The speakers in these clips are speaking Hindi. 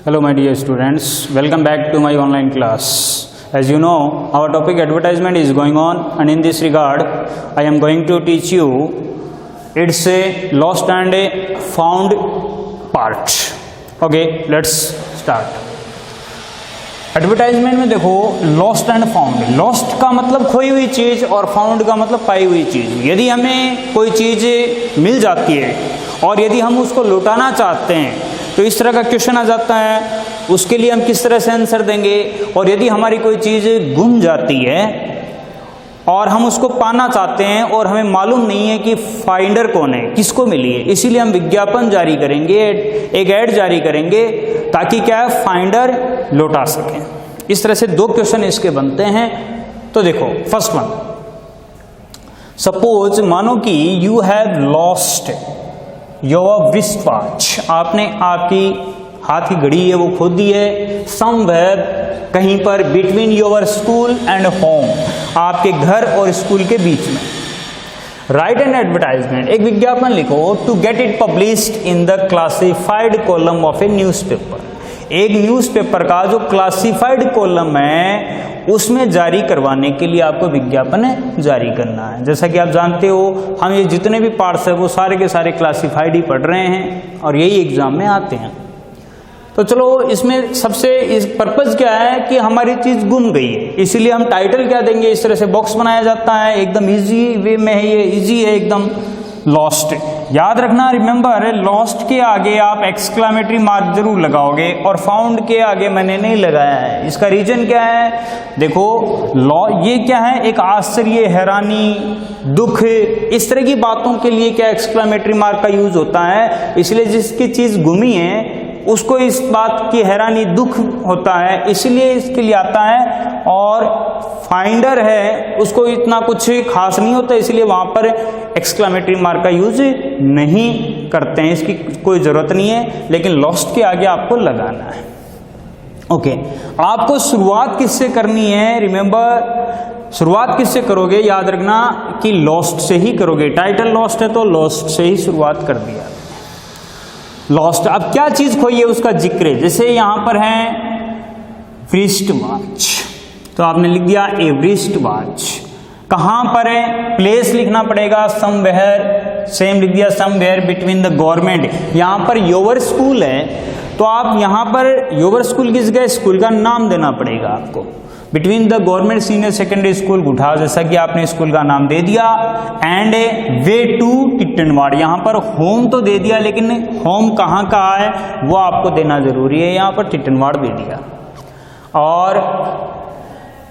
Hello my dear students, welcome back to my online class. As you know, our topic advertisement is going on, and in this regard I am going to teach you its a lost and a found part. Okay, let's start. Advertisement में देखो लॉस्ट एंड फाउंड। लॉस्ट का मतलब खोई हुई चीज और फाउंड का मतलब पाई हुई चीज। यदि हमें कोई चीज मिल जाती है और यदि हम उसको लौटाना चाहते हैं तो इस तरह का क्वेश्चन आ जाता है, उसके लिए हम किस तरह से आंसर देंगे। और यदि हमारी कोई चीज गुम जाती है और हम उसको पाना चाहते हैं और हमें मालूम नहीं है कि फाइंडर कौन है, किसको मिली है, इसीलिए हम विज्ञापन जारी करेंगे, एक ऐड जारी करेंगे ताकि क्या है फाइंडर लौटा सकें। इस तरह से दो क्वेश्चन इसके बनते हैं। तो देखो फर्स्ट वन, सपोज मानो कि you have lost your wrist watch. आपने आपकी हाथ की घड़ी है वो खो दी है समवेयर, कहीं पर between your school and home, आपके घर और स्कूल के बीच में। राइट एन एडवर्टाइजमेंट, एक विज्ञापन लिखो to get it published in the classified column of a newspaper. एक न्यूज़पेपर का जो क्लासिफाइड कॉलम है उसमें जारी करवाने के लिए आपको विज्ञापन जारी करना है। जैसा कि आप जानते हो, हम ये जितने भी पार्ट्स है वो सारे के सारे क्लासिफाइड ही पढ़ रहे हैं और यही एग्जाम में आते हैं। तो चलो इसमें सबसे इस पर्पज क्या है कि हमारी चीज गुम गई है, इसीलिए हम टाइटल क्या देंगे, इस तरह से बॉक्स बनाया जाता है, एकदम इजी वे में है, ये इजी है एकदम। लॉस्ट, याद रखना, रिमेंबर लॉस्ट के आगे आप एक्सक्लेमेटरी मार्क जरूर लगाओगे और फाउंड के आगे मैंने नहीं लगाया है। इसका रीजन क्या है, देखो ये क्या है, एक आश्चर्य, हैरानी, दुख, इस तरह की बातों के लिए क्या एक्सक्लेमेटरी मार्क का यूज होता है। इसलिए जिसकी चीज गुमी है उसको इस बात की हैरानी, दुख होता है, इसलिए इसके लिए आता है। और फाइंडर है उसको इतना कुछ खास नहीं होता, इसलिए वहां पर एक्सक्लेमेटरी मार्क का यूज नहीं करते हैं, इसकी कोई जरूरत नहीं है। लेकिन लॉस्ट के आगे आपको लगाना है। ओके, आपको शुरुआत किससे करनी है, रिमेंबर शुरुआत किससे करोगे, याद रखना कि लॉस्ट से ही करोगे। टाइटल लॉस्ट है तो लॉस्ट से ही शुरुआत कर दिया। लॉस्ट, अब क्या चीज खोई है उसका जिक्र है। जैसे यहां पर है रिस्ट वॉच, तो आपने लिख दिया ए रिस्ट वॉच। कहां पर है, प्लेस लिखना पड़ेगा, समवेयर, सेम लिख दिया, समवेयर बिटवीन द गवर्नमेंट। यहां पर योर स्कूल है तो आप यहां पर योर स्कूल की जगह स्कूल का नाम देना पड़ेगा आपको। Between the government senior secondary school Guthav, जैसा कि आपने स्कूल का नाम दे दिया। एंड वे टू टिटनवाड़, यहाँ पर होम तो दे दिया लेकिन होम कहाँ का है वो आपको देना जरूरी है, यहाँ पर टिटनवाड़ दे दिया। और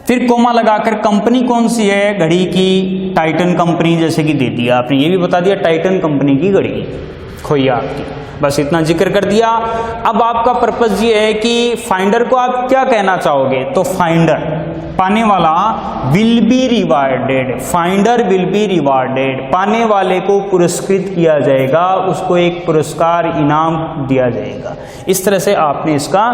फिर कोमा लगाकर कंपनी कौन सी है, घड़ी की टाइटन कंपनी जैसे कि दे दिया आपने, ये भी बता दिया टाइटन कंपनी की घड़ी खोई आपकी, बस इतना जिक्र कर दिया। अब आपका पर्पज ये है कि फाइंडर को आप क्या कहना चाहोगे, तो फाइंडर पाने वाला will be rewarded, finder will be rewarded, पाने वाले को पुरस्कृत किया जाएगा, उसको एक पुरस्कार इनाम दिया जाएगा। इस तरह से आपने इसका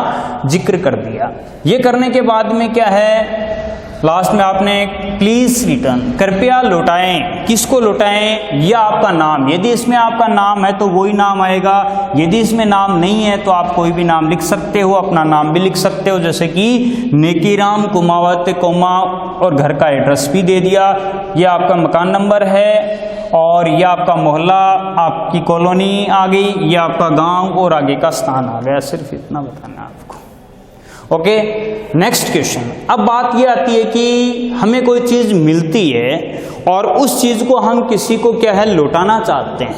जिक्र कर दिया। ये करने के बाद में क्या है, लास्ट में आपने प्लीज रिटर्न, कृपया लौटाएं, किसको लौटाएं, यह आपका नाम। यदि इसमें आपका नाम है तो वही नाम आएगा, यदि इसमें नाम नहीं है तो आप कोई भी नाम लिख सकते हो, अपना नाम भी लिख सकते हो, जैसे कि नेकीराम कुमावत कोमा, और घर का एड्रेस भी दे दिया। यह आपका मकान नंबर है और यह आपका मोहल्ला, आपकी कॉलोनी आ गई, यह आपका गांव और आगे का स्थान आ गया। सिर्फ इतना बताना आपको। Okay, next question. अब बात ये आती है कि हमें कोई चीज मिलती है और उस चीज को हम किसी को क्या है लौटाना चाहते हैं,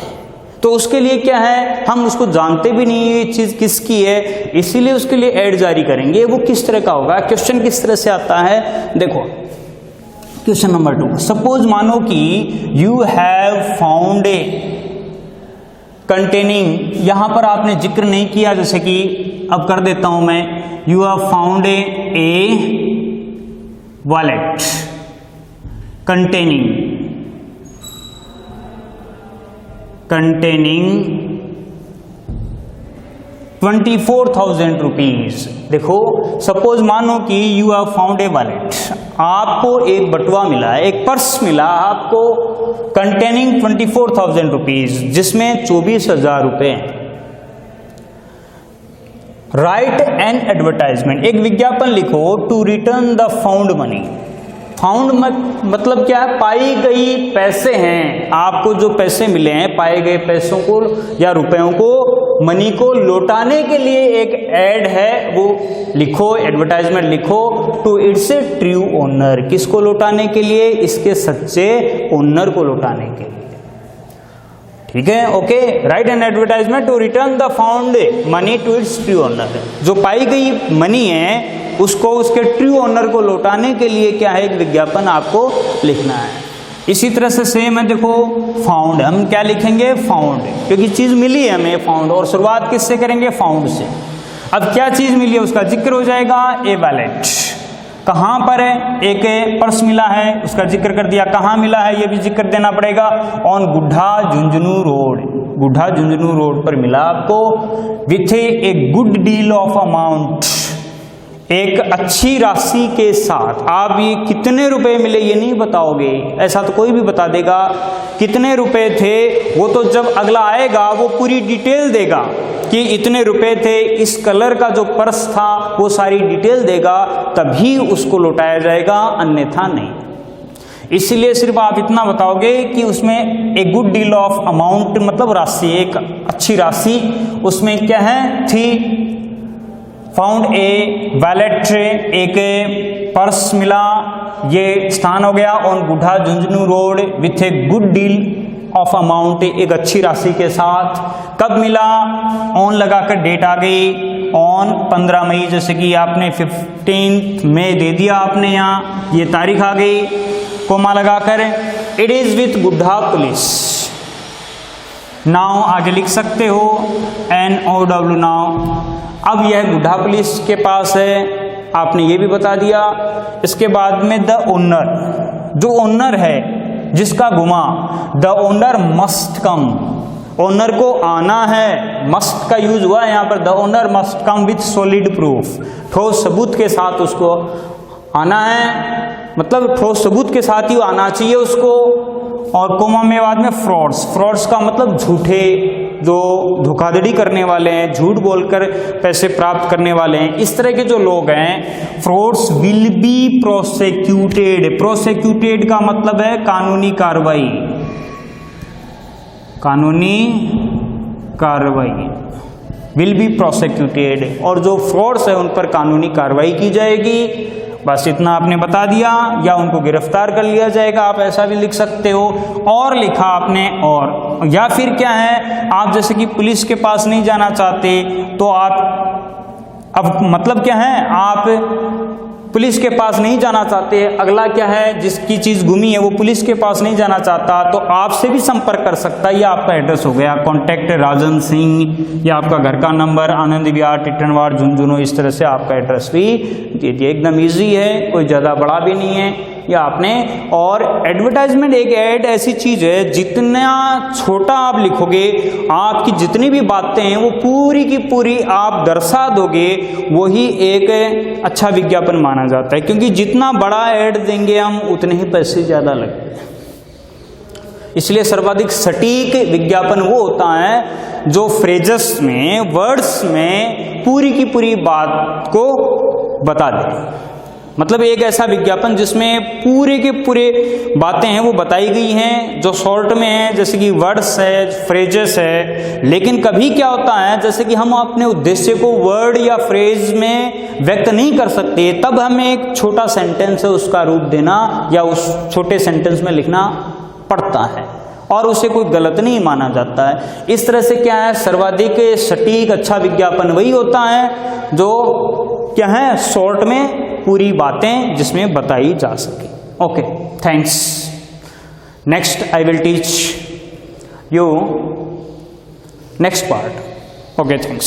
तो उसके लिए क्या है, हम उसको जानते भी नहीं ये चीज किसकी है, इसीलिए उसके लिए ऐड जारी करेंगे। वो किस तरह का होगा, क्वेश्चन किस तरह से आता है, देखो क्वेश्चन नंबर 2। सपोज मानो कि you have found a containing, यहां पर आपने जिक्र नहीं किया, जैसे कि अब कर देता हूं मैं, you have found a wallet containing 24,000 rupees. देखो सपोज मानो कि you have found a wallet, आपको एक बटुआ मिला, एक पर्स मिला आपको कंटेनिंग 24,000 रुपीज, जिसमें 24,000 रुपए हैं। राइट एन एडवर्टाइजमेंट, एक विज्ञापन लिखो to return the found money. Found मतलब क्या है? पाई गई पैसे हैं, आपको जो पैसे मिले हैं पाए गए पैसों को या रुपयों को, मनी को लौटाने के लिए एक एड है, वो लिखो, एडवर्टाइजमेंट लिखो टू इट्स ट्रू ओनर, किसको लौटाने के लिए? इसके सच्चे ओनर को लौटाने के लिए। ठीक है, okay. Write an advertisement to return the found money to its true owner, जो पाई गई मनी है उसको उसके ट्रू ओनर को लौटाने के लिए क्या है? एक विज्ञापन आपको लिखना है। इसी तरह से सेम है, देखो फाउंड, हम क्या लिखेंगे? फाउंड, क्योंकि चीज मिली है हमें फाउंड, और शुरुआत किससे करेंगे? फाउंड से। अब क्या चीज मिली है उसका जिक्र हो जाएगा, ए वैलेट। कहाँ पर है? एक पर्स मिला है, उसका जिक्र कर दिया। कहाँ मिला है ये भी जिक्र देना पड़ेगा, on Gudha Jhunjhunu road, Gudha Jhunjhunu road पर मिला आपको, with a good deal of amount, एक अच्छी राशि के साथ। आप ये कितने रुपए मिले ये नहीं बताओगे, ऐसा तो कोई भी बता देगा कितने रुपए थे, वो तो जब अगला आएगा वो पूरी डिटेल देगा कि इतने रुपए थे, इस कलर का जो पर्स था, वो सारी डिटेल देगा, तभी उसको लौटाया जाएगा, अन्यथा नहीं। इसलिए सिर्फ आप इतना बताओगे कि उसमें एक गुड डील ऑफ अमाउंट मतलब राशि, एक अच्छी राशि, उसमें क्या है? थी। फाउंड ए वैलेट, एक पर्स मिला, ये स्थान हो गया, on Gudha Jhunjhunu road with a good deal of amount, एक अच्छी राशि के साथ। कब मिला? ऑन लगाकर डेट आ गई, ऑन 15 मई, जैसे कि आपने 15 मई दे दिया आपने, यहाँ ये तारीख आ गई, कोमा लगाकर। It is with Gudha police. Now आगे लिख सकते हो NOW नाउ। अब यह गुड्ढा पुलिस के पास है, आपने ये भी बता दिया। इसके बाद में द ओनर, जो ओनर है जिसका गुमा, the owner must come, owner को आना है, मस्ट का यूज हुआ है यहाँ पर, the owner must come with solid proof, ठोस सबूत के साथ उसको आना है, मतलब ठोस सबूत के साथ ही आना चाहिए उसको। और कोमा में बाद में फ्रॉड्स, फ्रॉड्स का मतलब झूठे, जो धोखाधड़ी करने वाले हैं, झूठ बोलकर पैसे प्राप्त करने वाले हैं, इस तरह के जो लोग हैं, frauds will be prosecuted. Prosecuted का मतलब है कानूनी कार्रवाई, कानूनी कार्रवाई, विल बी प्रोसिक्यूटेड, और जो फ्रॉड्स है उन पर कानूनी कार्रवाई की जाएगी। बस इतना आपने बता दिया, या उनको गिरफ्तार कर लिया जाएगा, आप ऐसा भी लिख सकते हो। और लिखा आपने, और या फिर क्या है, आप जैसे कि पुलिस के पास नहीं जाना चाहते तो आप, अब मतलब क्या है, आप पुलिस के पास नहीं जाना चाहते, अगला क्या है, जिसकी चीज़ गुमी है वो पुलिस के पास नहीं जाना चाहता, तो आपसे भी संपर्क कर सकता है। ये आपका एड्रेस हो गया, कॉन्टैक्ट राजन सिंह, या आपका घर का नंबर, आनंद विहार, टिटनवाड़, झुंझुनू, इस तरह से आपका एड्रेस भी दे दिया। एकदम ईजी है, कोई ज़्यादा बड़ा भी नहीं है या आपने। और एडवर्टाइजमेंट एक ऐड ऐसी चीज़ है, जितना छोटा आप लिखोगे, आपकी जितनी भी बातें हैं वो पूरी की पूरी आप दर्शा दोगे, वही एक अच्छा विज्ञापन माना जाता है। क्योंकि जितना बड़ा ऐड देंगे हम, उतने ही पैसे ज़्यादा लगते हैं। इसलिए सर्वाधिक सटीक विज्ञापन वो होता है जो फ्रेजेस में, वर्ड्स में पूरी की पूरी बात को बता दे। मतलब एक ऐसा विज्ञापन जिसमें पूरे के पूरे बातें हैं वो बताई गई हैं, जो शॉर्ट में है, जैसे कि वर्ड्स है, फ्रेजेस है। लेकिन कभी क्या होता है, जैसे कि हम अपने उद्देश्य को वर्ड या फ्रेज में व्यक्त नहीं कर सकते, तब हमें एक छोटा सेंटेंस है उसका रूप देना, या उस छोटे सेंटेंस में लिखना पड़ता है, और उसे कोई गलत नहीं माना जाता है। इस तरह से क्या है, सर्वाधिक सटीक अच्छा विज्ञापन वही होता है जो क्या है, शॉर्ट में पूरी बातें जिसमें बताई जा सके। Okay, thanks. Next I will teach you next part. Okay, thanks.